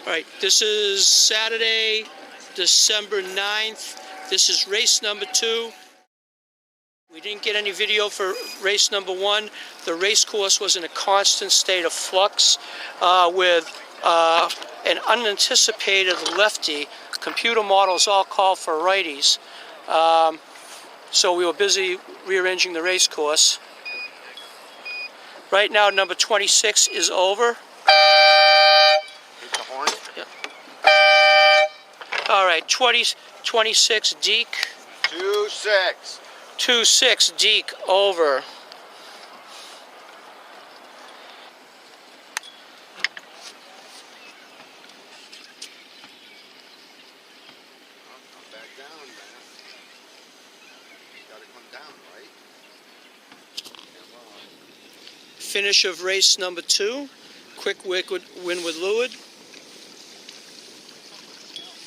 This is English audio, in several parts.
All right, this is Saturday, December 9th. This is race number 2. We didn't get any video for race number 1. The race course was in a constant state of flux with an unanticipated lefty. Computer models all call for righties. So we were busy rearranging the race course. Right now, number 26 is over. Yeah. All right, 26 Deke. 2-6. 2-6 Deke over. Come back down, man. You gotta come down, right? Come on. Finish of race number 2. Quick win with Leeward.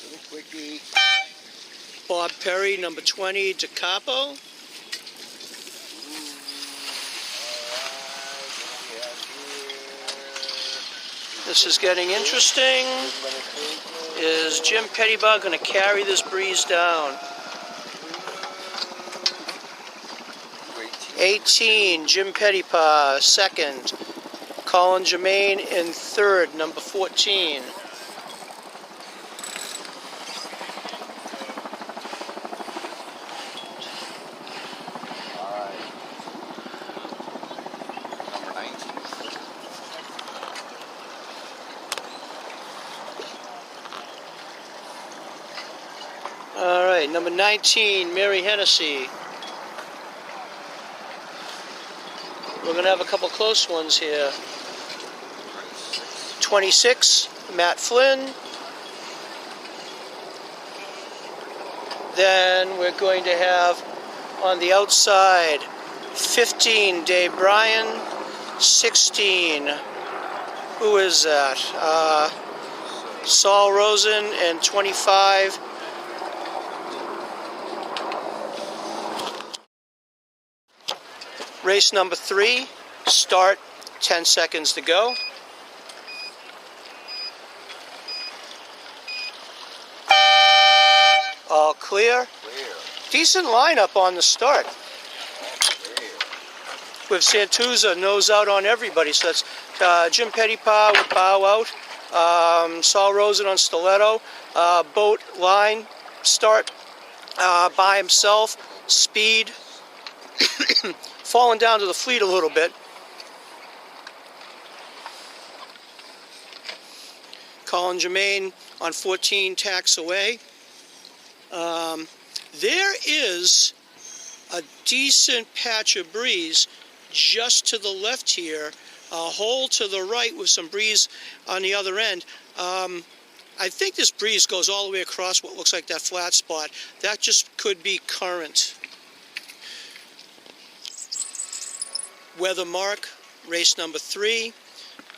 Little quickie. Bob Perry, number 20, Da Capo. This is getting interesting. Is Jim Pettybar going to carry this breeze down? 18, Jim Pettybar, second. Colin Germain in third, number 14. Number 19. All right, number 19, Mary Hennessy. We're going to have a couple close ones here. 26, Matt Flynn. Then we're going to have on the outside 15, Dave Bryan. 16, who is that? Saul Rosen. And 25, race number 3, start, 10 seconds to go. All clear. Decent lineup on the start. With Santuza nose out on everybody. So that's Jim Pettybar with bow out. Saul Rosen on stiletto. Boat line start by himself. Speed. Falling down to the fleet a little bit. Colin Germain on 14 tacks away. There is a decent patch of breeze just to the left here, a hole to the right with some breeze on the other end. I think this breeze goes all the way across what looks like that flat spot. That just could be current. Weather mark, race number 3.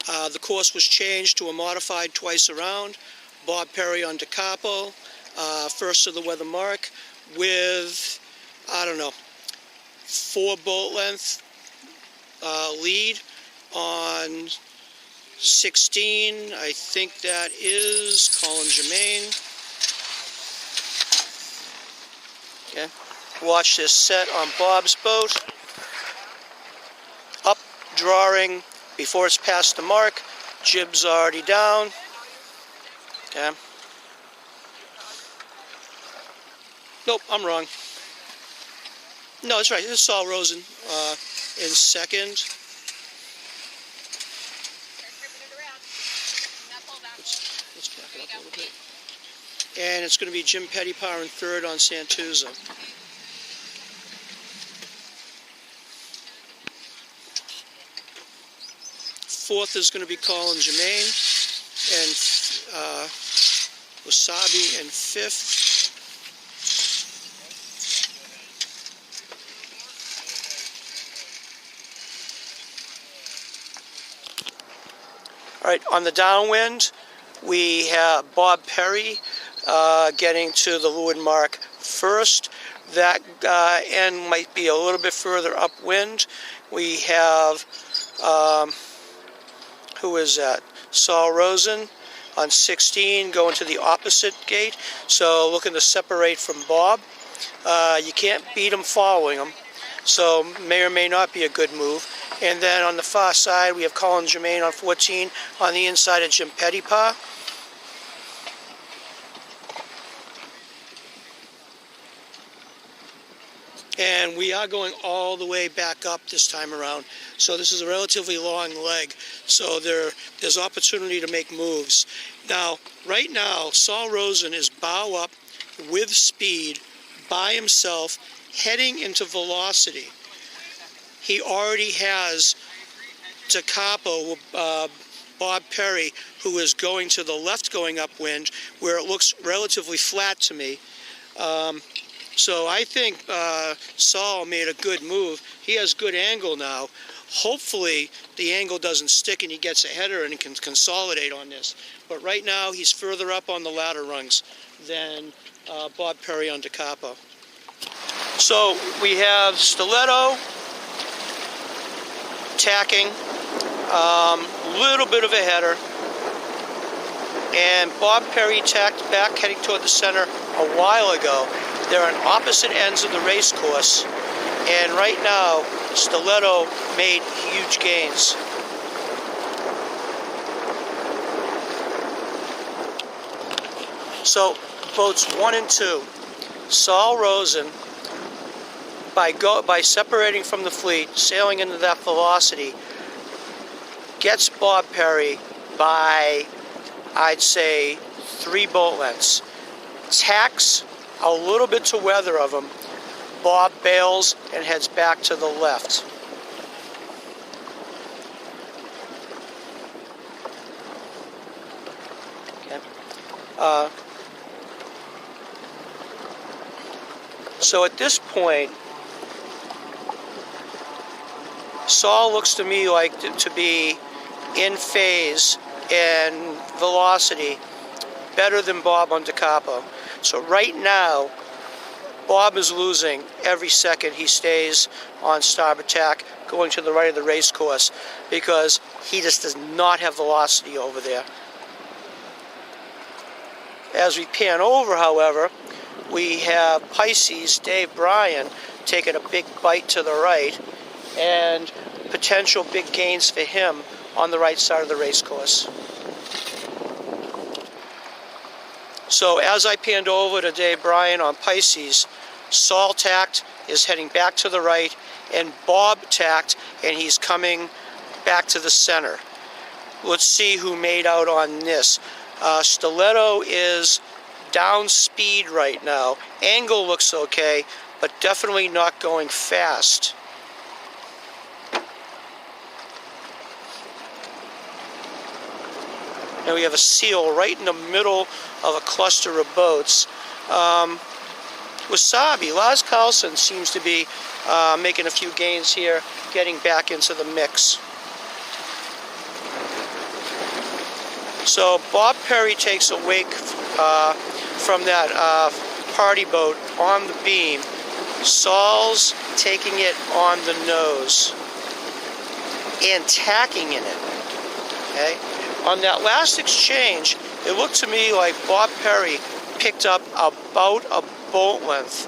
The course was changed to a modified twice around. Bob Perry on Da Capo, first of the weather mark with, I don't know, 4 boat length lead on 16. I think that is Colin Germain. Okay. Watch this set on Bob's boat. Up, drawing before it's past the mark. Jib's already down. Okay. Nope, I'm wrong. No, that's right. This is Saul Rosen in second. Let's back it up a little bit. And it's going to be Jim Pettybar in third on Santuza. Fourth is going to be Colin Germain, and Wasabi in fifth. All right, on the downwind, we have Bob Perry getting to the leeward mark first. That end might be a little bit further upwind. We have, who is that? Saul Rosen on 16 going to the opposite gate, so looking to separate from Bob. You can't beat him following him, so may or may not be a good move. And then on the far side, we have Colin Germain on 14 on the inside of Jim Pettypaw. And we are going all the way back up this time around. So this is a relatively long leg. So there's opportunity to make moves. Now, right now, Saul Rosen is bow up with speed by himself, heading into velocity. He already has Da Capo, Bob Perry, who is going to the left going upwind, where it looks relatively flat to me. So I think Saul made a good move. He has good angle now. Hopefully the angle doesn't stick and he gets a header and he can consolidate on this. But right now he's further up on the ladder rungs than Bob Perry on Da Capo. So we have Stiletto tacking, little bit of a header, and Bob Perry tacked back heading toward the center a while ago. They're on opposite ends of the race course, and right now Stiletto made huge gains. So boats 1 and 2, Saul Rosen, by separating from the fleet, sailing into that velocity, gets Bob Perry by, I'd say, 3 boat lengths. Tacks a little bit to weather of him. Bob bails and heads back to the left. Okay. So at this point, Saul looks to me like to be in phase and velocity better than Bob on Da Capo. So right now, Bob is losing every second he stays on starboard tack going to the right of the race course because he just does not have velocity over there. As we pan over, however, we have Pisces, Dave Bryan, taking a big bite to the right, and potential big gains for him on the right side of the race course. So as I panned over to Dave Bryan on Pisces, Saul tacked, is heading back to the right, and Bob tacked, and he's coming back to the center. Let's see who made out on this. Stiletto is down speed right now. Angle looks okay, but definitely not going fast. And we have a seal right in the middle of a cluster of boats. Wasabi, Lars Carlson seems to be making a few gains here, getting back into the mix. So Bob Perry takes a wake from that party boat on the beam. Saul's taking it on the nose and tacking in it. Okay? On that last exchange, it looked to me like Bob Perry picked up about a boat length.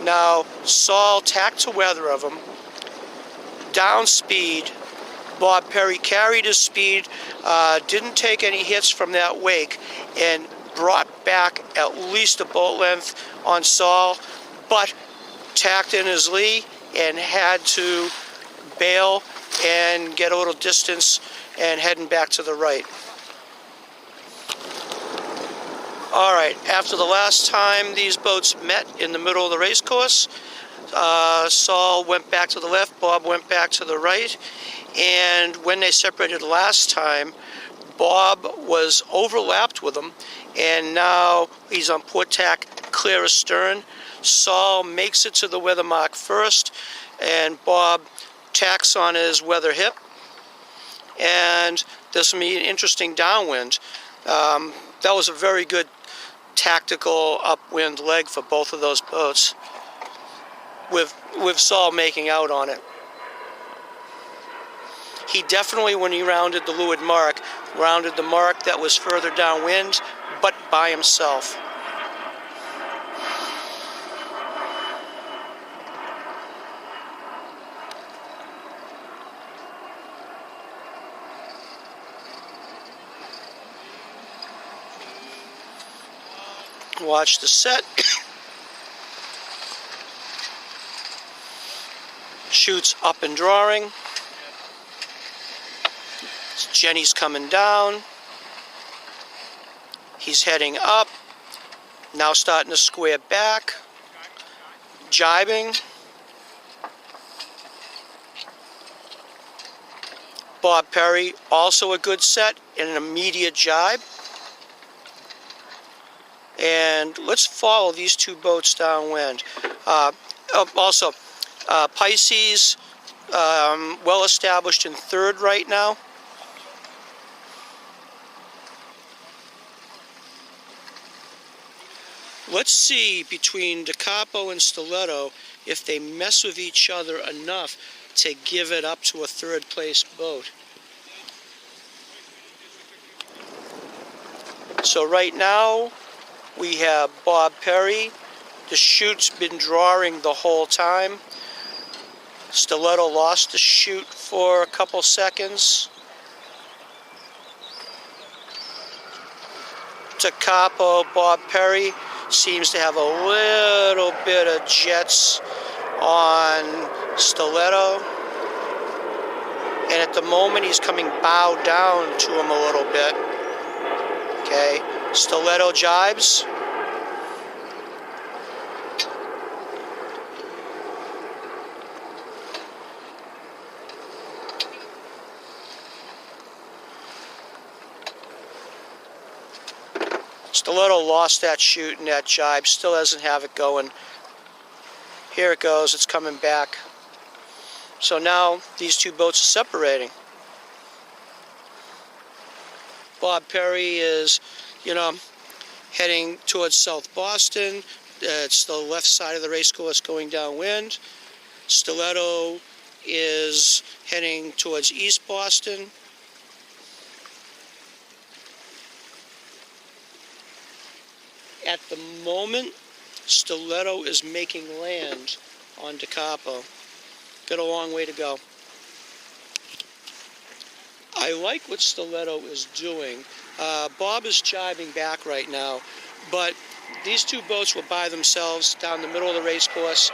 Now, Saul tacked to weather of him, down speed. Bob Perry carried his speed, didn't take any hits from that wake, and brought back at least a boat length on Saul, but tacked in his lee and had to bail and get a little distance and heading back to the right. All right, after the last time these boats met in the middle of the race course, Saul went back to the left, Bob went back to the right, and when they separated last time, Bob was overlapped with him, and now he's on port tack clear astern. Saul makes it to the weather mark first, and Bob tacks on his weather hip, and there's some interesting downwind. That was a very good tactical upwind leg for both of those boats, with Saul making out on it. He definitely, when he rounded the leeward mark, rounded the mark that was further downwind, but by himself. Watch the set. Shoots up and drawing. Jenny's coming down. He's heading up. Now starting to square back. Jibing. Bob Perry, also a good set and an immediate jibe. And let's follow these two boats downwind. Also, Pisces, well established in third right now. Let's see between Da Capo and Stiletto if they mess with each other enough to give it up to a third place boat. So right now we have Bob Perry. The chute's been drawing the whole time. Stiletto lost the chute for a couple seconds. Da Capo, Bob Perry seems to have a little bit of jets on Stiletto. And at the moment he's coming bow down to him a little bit. Okay, Stiletto jibes. Stiletto lost that chute and that jibe, still doesn't have it going. Here it goes, it's coming back. So now these two boats are separating. Bob Perry is, heading towards South Boston. It's the left side of the race course going downwind. Stiletto is heading towards East Boston. At the moment, Stiletto is making land on Da Capo. Got a long way to go. I like what Stiletto is doing. Bob is jibing back right now, but these two boats were by themselves down the middle of the race course,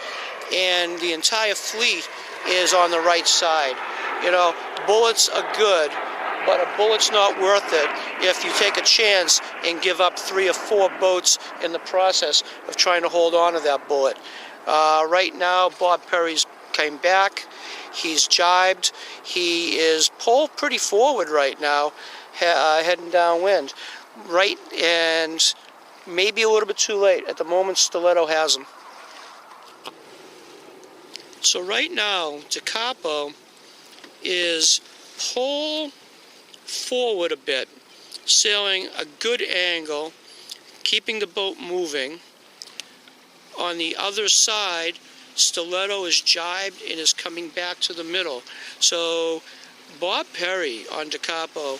and the entire fleet is on the right side. Bullets are good, but a bullet's not worth it if you take a chance and give up 3 or 4 boats in the process of trying to hold on to that bullet. Right now, Bob Perry's came back. He's jibed. He is pulled pretty forward right now, heading downwind. Right, and maybe a little bit too late. At the moment, Stiletto has him. So right now, Da Capo is pulled forward a bit, sailing a good angle, keeping the boat moving. On the other side, Stiletto is jibed and is coming back to the middle. So Bob Perry on Da Capo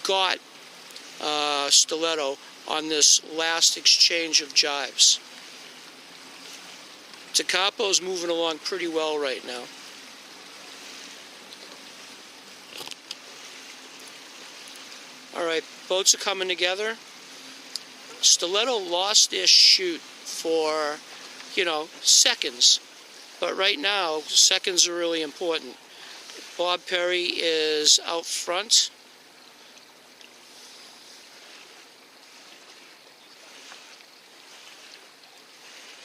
got Stiletto on this last exchange of jibes. Da Capo's moving along pretty well right now. All right, boats are coming together. Stiletto lost their chute for, seconds. But right now, seconds are really important. Bob Perry is out front.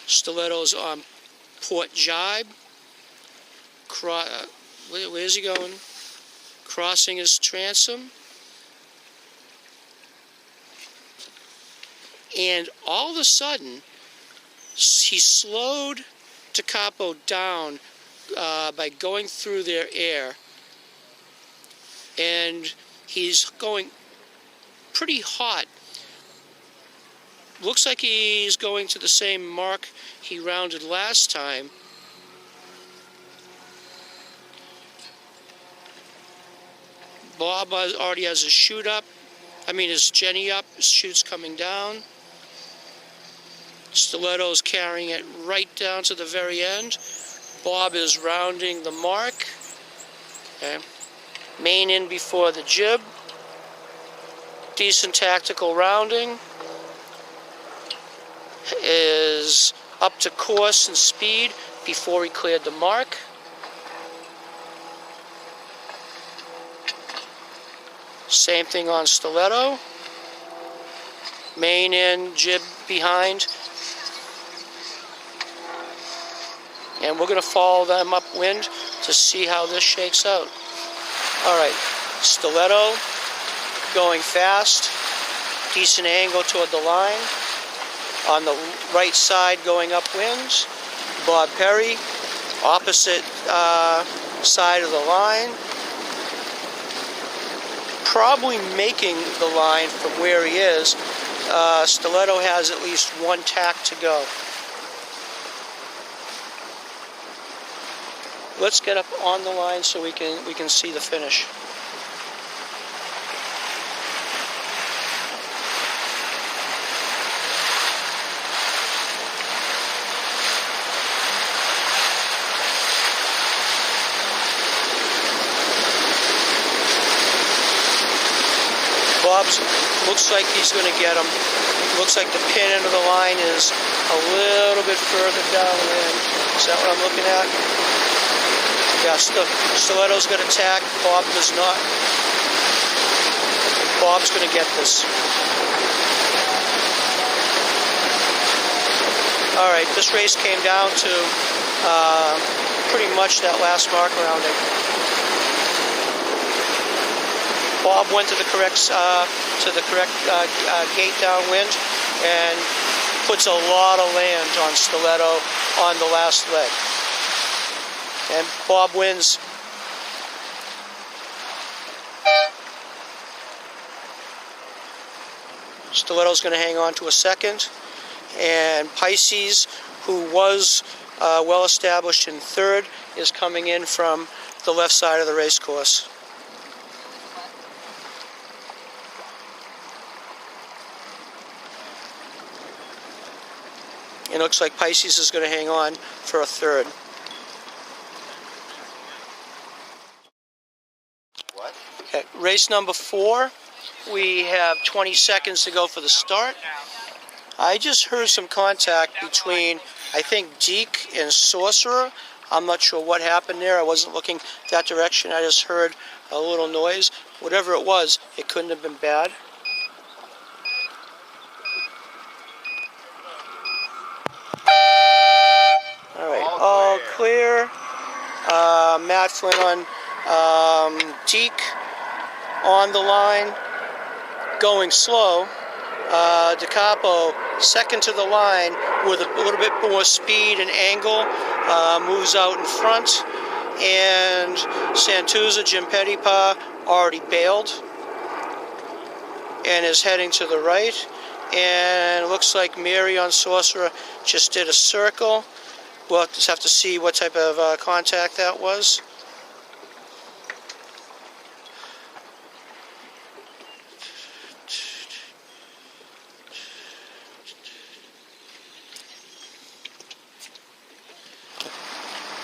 Stiletto's on port jibe. Where's he going? Crossing his transom. And all of a sudden, he slowed Da Capo down by going through their air. And he's going pretty hot. Looks like he's going to the same mark he rounded last time. Bob already has his chute up. His Jenny up. His chute's coming down. Stiletto's carrying it right down to the very end. Bob is rounding the mark. Okay. Main in before the jib. Decent tactical rounding. Is up to course and speed before he cleared the mark. Same thing on Stiletto. Main in, jib behind. And we're going to follow them upwind to see how this shakes out. Alright, Stiletto going fast. Decent angle toward the line. On the right side going upwind. Bob Perry, opposite side of the line. Probably making the line from where he is. Stiletto has at least one tack to go. Let's get up on the line so we can see the finish. Bob's looks like he's going to get him. Looks like the pin end of the line is a little bit further downwind. Is that what I'm looking at? Yeah, Stiletto's going to tack. Bob does not. Bob's going to get this. Alright, this race came down to pretty much that last mark rounding. Bob went to the correct gate downwind and puts a lot of land on Stiletto on the last leg. And Bob wins. Stiletto's going to hang on to a second. And Pisces, who was well established in third, is coming in from the left side of the race course. It looks like Pisces is going to hang on for a third. What? Okay, race number 4. We have 20 seconds to go for the start. I just heard some contact between, I think, Deke and Sorcerer. I'm not sure what happened there. I wasn't looking that direction. I just heard a little noise. Whatever it was, it couldn't have been bad. All clear. Matt Flynn on Deke on the line, going slow. DeCapo second to the line with a little bit more speed and angle, moves out in front. And Santuza, Jim Pettypa, already bailed and is heading to the right. And it looks like Mary on Sorcerer just did a circle. We'll just have to see what type of contact that was.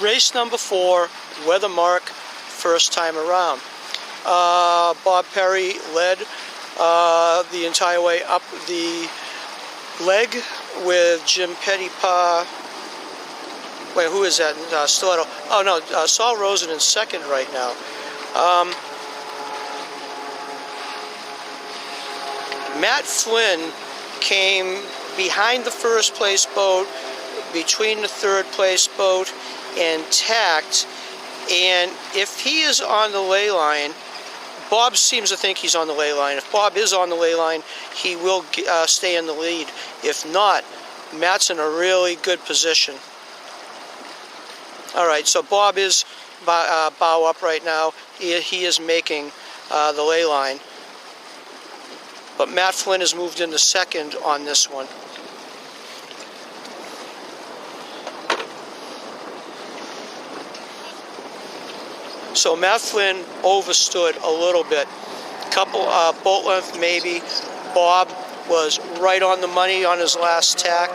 Race number 4, weather mark, first time around. Bob Perry led the entire way up the leg with Jim Pettypa. Wait, who is that? Stiletto. Oh no, Saul Rosen in second right now. Matt Flynn came behind the first place boat, between the third place boat, and tacked. And if he is on the ley line, Bob seems to think he's on the ley line. If Bob is on the ley line, he will stay in the lead. If not, Matt's in a really good position. All right, so Bob is bow up right now. He is making the ley line. But Matt Flynn has moved into second on this one. So Matt Flynn overstood a little bit. Couple boat length maybe. Bob was right on the money on his last tack.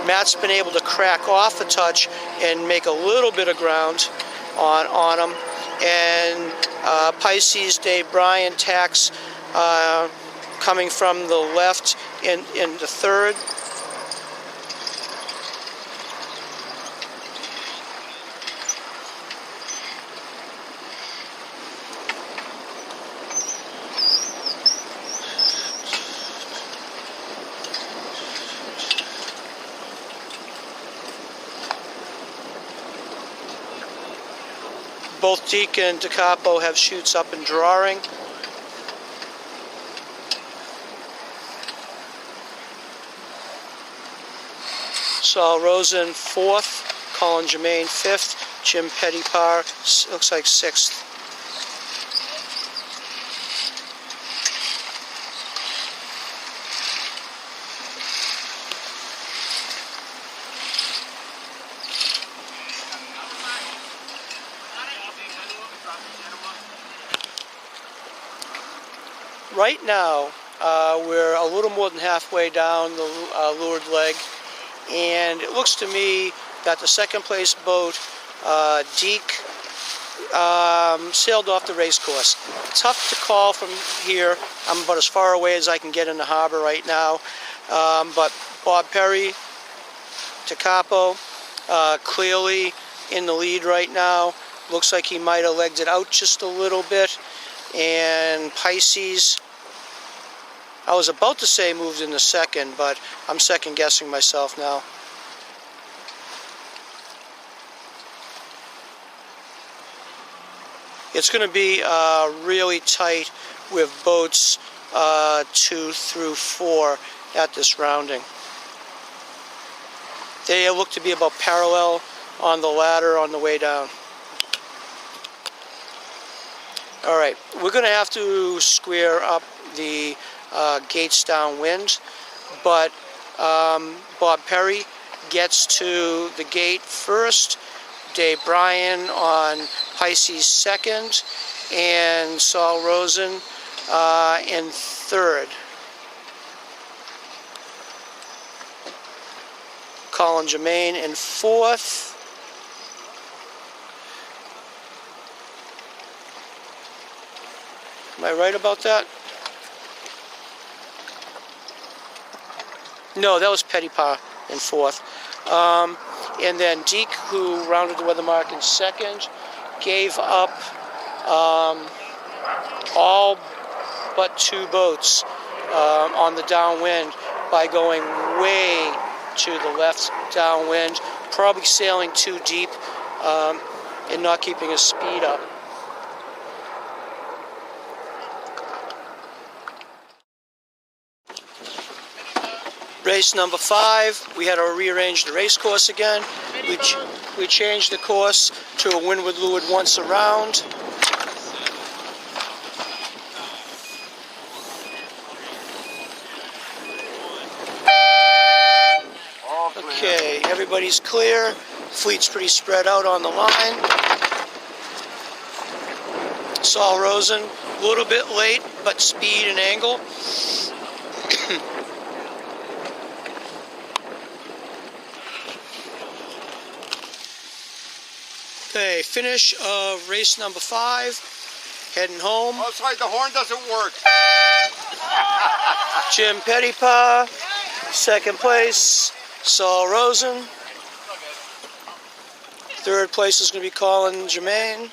Matt's been able to crack off a touch and make a little bit of ground on him. And Pisces Dave Bryan tacks coming from the left in the third. Both Deke and DeCapo have chutes up and drawing. Saul Rosen fourth, Colin Germain fifth, Jim Pettypar looks like sixth. Right now, we're a little more than halfway down the leeward leg, and it looks to me that the second place boat, Deke, sailed off the race course. Tough to call from here. I'm about as far away as I can get in the harbor right now, but Bob Perry, DeCapo, clearly in the lead right now. Looks like he might have legged it out just a little bit. And Pisces, I was about to say moved in the second, but I'm second guessing myself now. It's going to be really tight with boats 2 through 4 at this rounding. They look to be about parallel on the ladder on the way down. All right, we're going to have to square up the gates downwind, but Bob Perry gets to the gate first, Dave Bryan on Pisces second, and Saul Rosen in third. Colin Germain in fourth. Am I right about that? No, that was Pettypar in fourth. And then Deke, who rounded the weather mark in second, gave up all but 2 boats on the downwind by going way to the left downwind, probably sailing too deep and not keeping his speed up. Race number 5, we had to rearrange the race course again. We changed the course to a windward leeward once around. Okay, everybody's clear. Fleet's pretty spread out on the line. Saul Rosen, a little bit late, but speed and angle. Okay, finish of race number 5, heading home. Oh, sorry, the horn doesn't work. Jim Pettypar, second place, Saul Rosen. Third place is going to be Colin Germain.